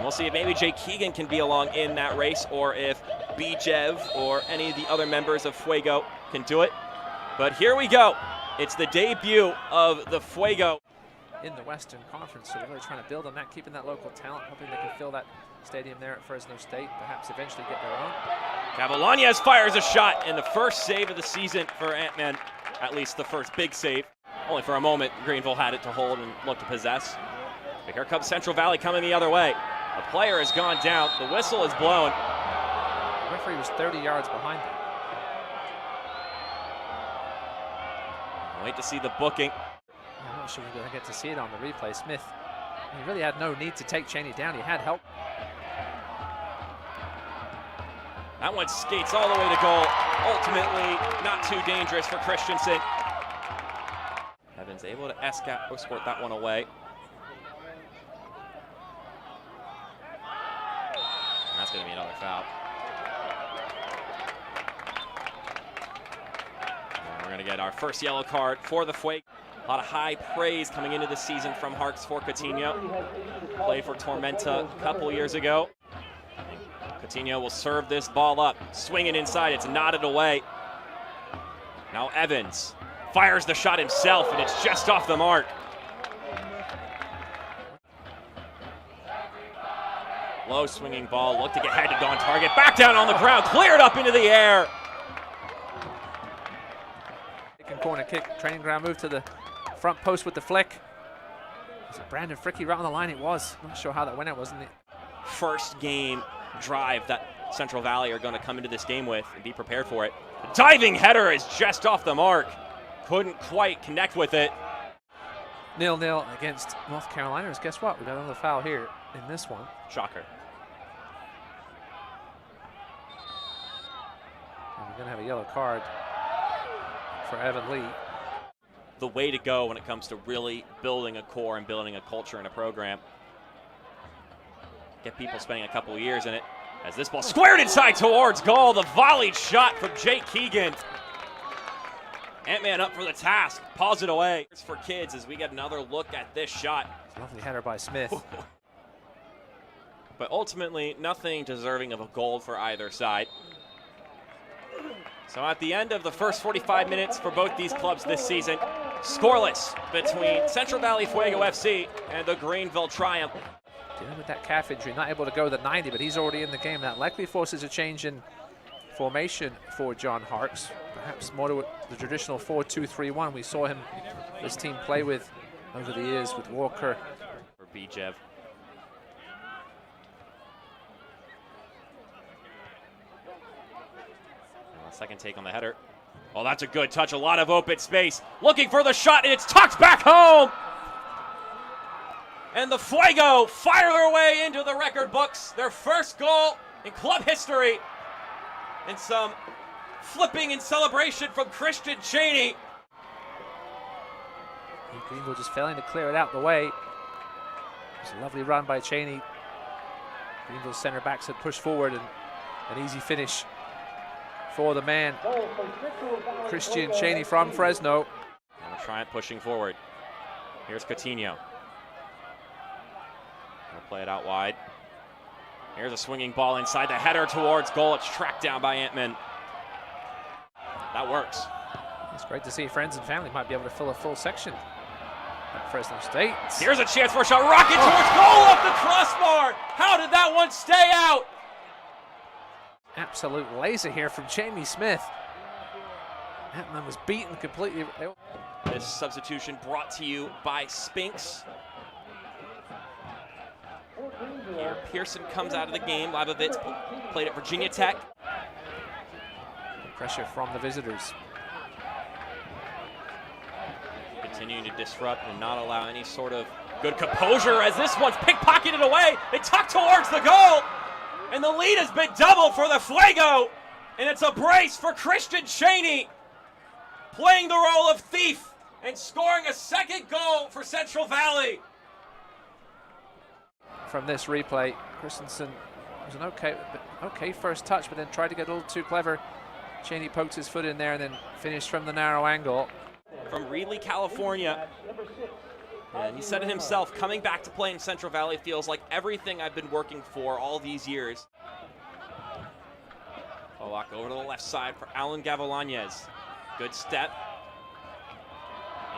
And we'll see if maybe Keegan can be along in that race, or if Bijev or any of the other members of Fuego can do it. But here we go. It's the debut of the Fuego. In the Western Conference, so we're really trying to build on that, keeping that local talent, hoping they can fill that stadium there at Fresno State, perhaps eventually get their own. Casillas fires a shot, and the first save of the season for Antman, at least the first big save. Only for a moment, Greenville had it to hold and look to possess. But here comes Central Valley coming the other way. A player has gone down, the whistle is blown. The referee was 30 yards behind them. Wait to see the booking. I'm not sure we're going to get to see it on the replay. Smith, he really had no need to take Chaney down. He had help. That one skates all the way to goal. Ultimately, not too dangerous for Christensen. Evans able to escort that one away. And that's going to be another foul. And we're going to get our first yellow card for the Fuego. A lot of high praise coming into the season from Harks for Coutinho. Played for Tormenta a couple years ago. Coutinho will serve this ball up. Swinging inside, it's knotted away. Now Evans fires the shot himself, and it's just off the mark. Low swinging ball, looked to get headed on target. Back down on the ground, cleared up into the air. Corner kick, training ground move to the front post with the flick. Was it Brandon Fricky right on the line? It was. Not sure how that went out, wasn't it? First game drive that Central Valley are going to come into this game with and be prepared for it. The diving header is just off the mark. Couldn't quite connect with it. 0-0 against North Carolina. Guess what? We got another foul here in this one. Shocker. And we're going to have a yellow card for Evan Lee. The way to go when it comes to really building a core and building a culture and a program. Get people spending a couple of years in it. As this ball squared inside towards goal, the volleyed shot from Keegan. Antman up for the task, paws it away. It's for kids as we get another look at this shot. Lovely header by Smith. But ultimately, nothing deserving of a goal for either side. So at the end of the first 45 minutes for both these clubs this season, scoreless between Central Valley Fuego FC and the Greenville Triumph. Dealing with that calf injury, not able to go the 90, but he's already in the game. That likely forces a change in formation for John Harks, perhaps more to the traditional 4-2-3-1 we saw this team play with over the years with Walker. For Bijev. Second take on the header. Oh, that's a good touch. A lot of open space. Looking for the shot, and it's tucked back home. And the Fuego fire their way into the record books. Their first goal in club history. And some flipping and celebration from Christian Chaney. Greenville just failing to clear it out the way. It was a lovely run by Chaney. Greenville's center backs had pushed forward, and an easy finish for the man, Christian Chaney from Fresno. And the Triumph pushing forward. Here's Coutinho. He'll play it out wide. Here's a swinging ball inside the header towards goal. It's tracked down by Antman. That works. It's great to see friends and family might be able to fill a full section at Fresno State. Here's a chance for a shot. Rocket towards goal off the crossbar. How did that one stay out? Absolute laser here from Jamie Smith. Antman was beaten completely. This substitution brought to you by Spinks. Here, Pearson comes out of the game. Labovitz played at Virginia Tech. Pressure from the visitors. Continuing to disrupt and not allow any sort of good composure as this one's pickpocketed away. They tuck towards the goal. And the lead has been doubled for the Fuego. And it's a brace for Christian Chaney, playing the role of thief and scoring a second goal for Central Valley. From this replay, Christensen was an okay first touch, but then tried to get a little too clever. Chaney poked his foot in there and then finished from the narrow angle. From Reedley, California, And he said it himself, coming back to play in Central Valley feels like everything I've been working for all these years. Falck over to the left side for Alan Gavilanes. Good step.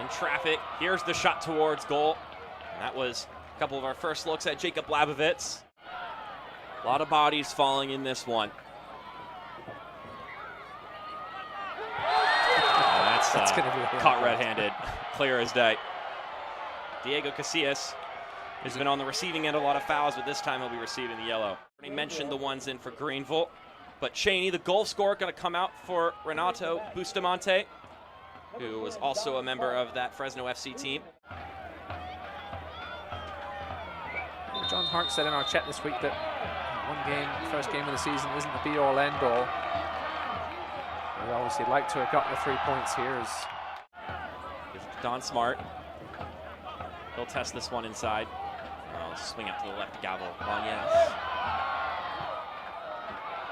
In traffic. Here's the shot towards goal. And that was a couple of our first looks at Jacob Labovitz. A lot of bodies falling in this one. That's going to be caught red-handed, clear as day. Diego Casillas has been on the receiving end of a lot of fouls, but this time he'll be receiving the yellow. Already mentioned the ones in for Greenville, but Chaney, the goal scorer, going to come out for Renato Bustamante, who was also a member of that Fresno FC team. John Hart said in our chat this week that one game, first game of the season, isn't the be-all, end-all. We'd obviously like to have got the 3 points here. Don Smart. He'll test this one inside. Oh, swing out to the left, Gavilanes.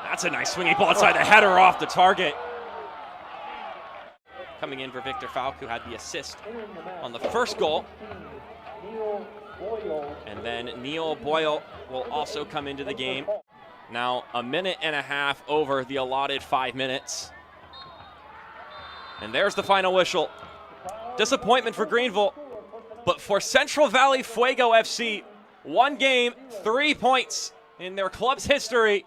That's a nice swinging ball inside the header off the target. Coming in for Victor Falck, who had the assist on the first goal. And then Neil Boyle will also come into the game. Now a minute and a half over the allotted 5 minutes. And there's the final whistle. Disappointment for Greenville, but for Central Valley Fuego FC, 1 game, 3 points in their club's history.